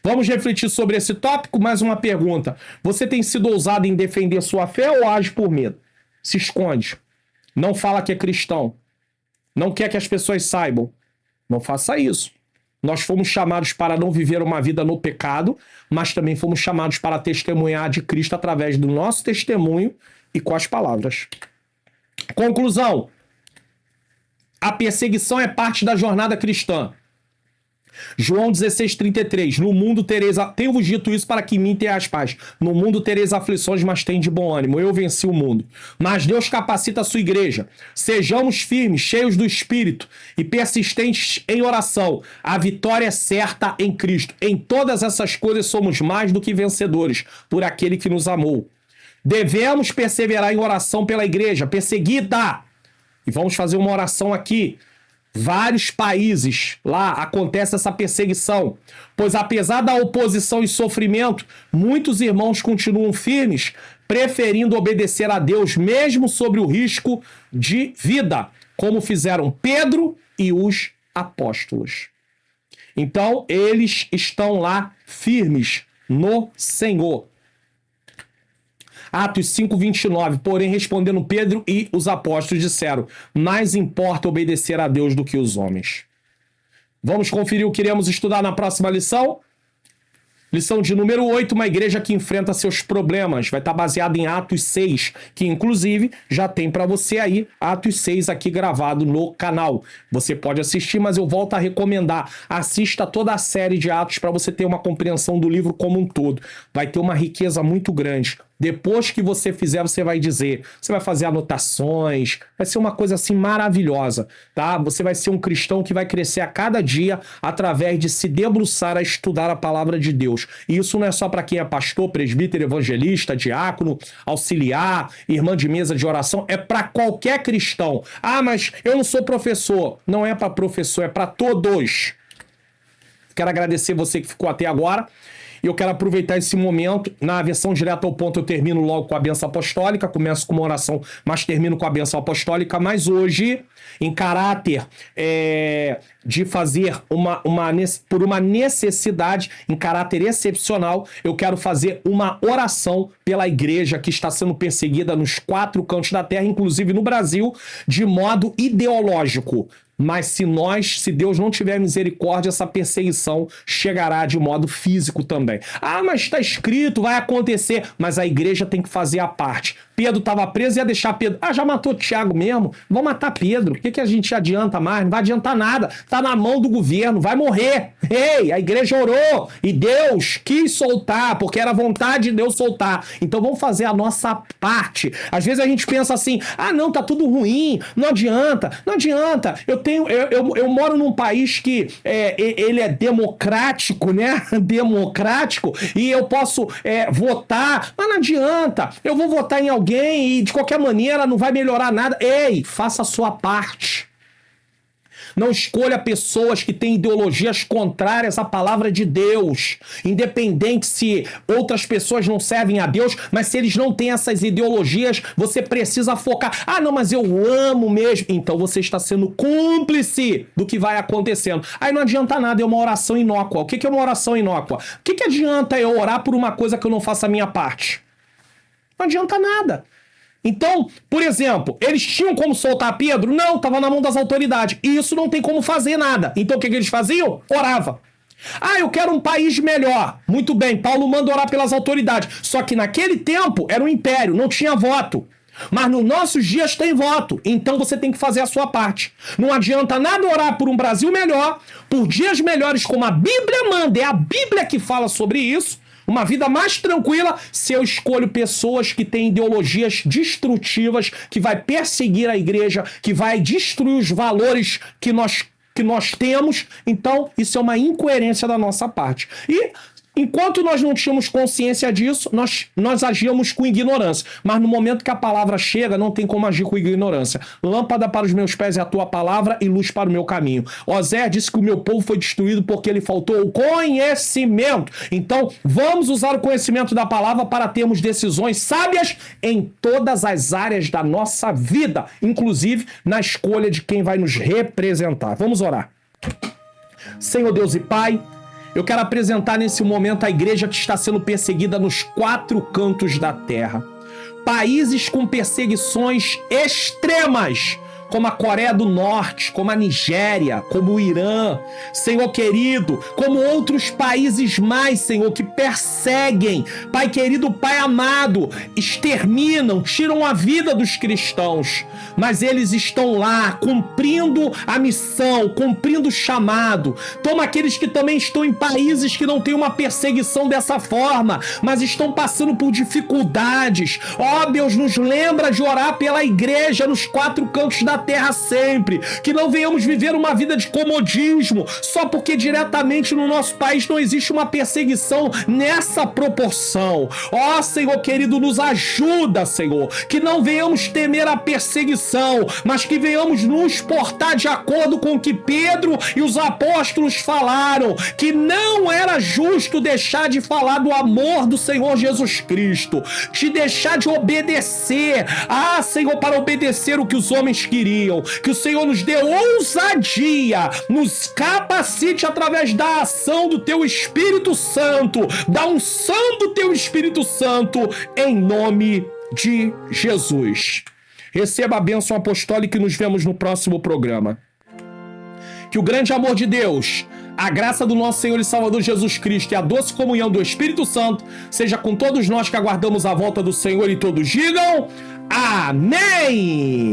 Vamos refletir sobre esse tópico. Mais uma pergunta: você tem sido ousado em defender sua fé ou age por medo? Se esconde, não fala que é cristão, não quer que as pessoas saibam. Não faça isso. Nós fomos chamados para não viver uma vida no pecado, mas também fomos chamados para testemunhar de Cristo através do nosso testemunho e com as palavras. Conclusão: a perseguição é parte da jornada cristã. João 16:33, no mundo tereis... Tenho-vos dito isso para que em mim tenhas paz. No mundo tereis aflições, mas tem de bom ânimo. Eu venci o mundo. Mas Deus capacita a sua igreja. Sejamos firmes, cheios do Espírito e persistentes em oração. A vitória é certa em Cristo. Em todas essas coisas somos mais do que vencedores por aquele que nos amou. Devemos perseverar em oração pela igreja perseguida. E vamos fazer uma oração aqui. Vários países lá acontece essa perseguição, pois apesar da oposição e sofrimento, muitos irmãos continuam firmes, preferindo obedecer a Deus mesmo sobre o risco de vida, como fizeram Pedro e os apóstolos. Então, eles estão lá firmes no Senhor. Atos 5:29, porém respondendo Pedro e os apóstolos disseram: mais importa obedecer a Deus do que os homens. Vamos conferir o que iremos estudar na próxima lição? Lição de número 8, uma igreja que enfrenta seus problemas. Vai estar baseado em Atos 6, que inclusive já tem para você aí Atos 6 aqui gravado no canal. Você pode assistir, mas eu volto a recomendar. Assista toda a série de Atos para você ter uma compreensão do livro como um todo. Vai ter uma riqueza muito grande. Depois que você fizer, você vai dizer, você vai fazer anotações, vai ser uma coisa assim maravilhosa, tá? Você vai ser um cristão que vai crescer a cada dia através de se debruçar a estudar a palavra de Deus. E isso não é só para quem é pastor, presbítero, evangelista, diácono, auxiliar, irmã de mesa de oração, é para qualquer cristão. Ah, mas eu não sou professor. Não é para professor, é para todos. Quero agradecer você que ficou até agora. E eu quero aproveitar esse momento, na versão direto ao ponto eu termino logo com a bênção apostólica, começo com uma oração, mas termino com a bênção apostólica, mas hoje, em caráter de fazer por uma necessidade, em caráter excepcional, eu quero fazer uma oração pela igreja que está sendo perseguida nos 4 cantos da terra, inclusive no Brasil, de modo ideológico. Mas se Deus não tiver misericórdia, essa perseguição chegará de modo físico também. Ah, mas está escrito, vai acontecer. Mas a igreja tem que fazer a parte. Pedro estava preso e ia deixar Pedro. Ah, já matou Tiago mesmo? Vão matar Pedro. O que a gente adianta mais? Não vai adiantar nada. Está na mão do governo, vai morrer. Ei, a igreja orou e Deus quis soltar, porque era vontade de Deus soltar. Então vamos fazer a nossa parte. Às vezes a gente pensa assim, ah não, tá tudo ruim, não adianta. Não adianta. Eu moro num país que ele é democrático, né? Democrático, e eu posso votar, mas não adianta. Eu vou votar em alguém e de qualquer maneira não vai melhorar nada. Ei, faça a sua parte. Não escolha pessoas que têm ideologias contrárias à palavra de Deus. Independente se outras pessoas não servem a Deus, mas se eles não têm essas ideologias, você precisa focar. Ah, não, mas eu amo mesmo. Então você está sendo cúmplice do que vai acontecendo. Aí não adianta nada, é uma oração inócua. O que é uma oração inócua? O que adianta eu orar por uma coisa que eu não faço a minha parte? Não adianta nada. Então, por exemplo, eles tinham como soltar Pedro? Não, estava na mão das autoridades. E isso não tem como fazer nada. Então o que eles faziam? Orava. Ah, eu quero um país melhor. Muito bem, Paulo manda orar pelas autoridades. Só que naquele tempo era um império, não tinha voto. Mas nos nossos dias tem voto. Então você tem que fazer a sua parte. Não adianta nada orar por um Brasil melhor, por dias melhores como a Bíblia manda. É a Bíblia que fala sobre isso. Uma vida mais tranquila se eu escolho pessoas que têm ideologias destrutivas, que vai perseguir a igreja, que vai destruir os valores que nós temos. Então, isso é uma incoerência da nossa parte. E enquanto nós não tínhamos consciência disso, nós agíamos com ignorância. Mas no momento que a palavra chega, não tem como agir com ignorância. Lâmpada para os meus pés é a tua palavra e luz para o meu caminho. Osés disse que o meu povo foi destruído porque lhe faltou o conhecimento. Então, vamos usar o conhecimento da palavra para termos decisões sábias em todas as áreas da nossa vida, inclusive na escolha de quem vai nos representar. Vamos orar. Senhor Deus e Pai, eu quero apresentar nesse momento a igreja que está sendo perseguida nos 4 cantos da terra. Países com perseguições extremas, como a Coreia do Norte, como a Nigéria, como o Irã, Senhor querido, como outros países mais, Senhor, que perseguem, Pai querido, Pai amado, exterminam, tiram a vida dos cristãos, mas eles estão lá, cumprindo a missão, cumprindo o chamado. Toma aqueles que também estão em países que não têm uma perseguição dessa forma, mas estão passando por dificuldades. Ó Deus, nos lembra de orar pela igreja nos 4 cantos da terra sempre, que não venhamos viver uma vida de comodismo, só porque diretamente no nosso país não existe uma perseguição nessa proporção. Ó Senhor querido, nos ajuda, Senhor, que não venhamos temer a perseguição, mas que venhamos nos portar de acordo com o que Pedro e os apóstolos falaram, que não era justo deixar de falar do amor do Senhor Jesus Cristo, de deixar de obedecer, Senhor, para obedecer o que os homens queriam. Que o Senhor nos dê ousadia, nos capacite através da ação do Teu Espírito Santo, da unção do Teu Espírito Santo, em nome de Jesus. Receba a bênção apostólica e nos vemos no próximo programa. Que o grande amor de Deus, A graça do nosso Senhor e Salvador Jesus Cristo e a doce comunhão do Espírito Santo seja com todos nós que aguardamos a volta do Senhor, e todos digam amém!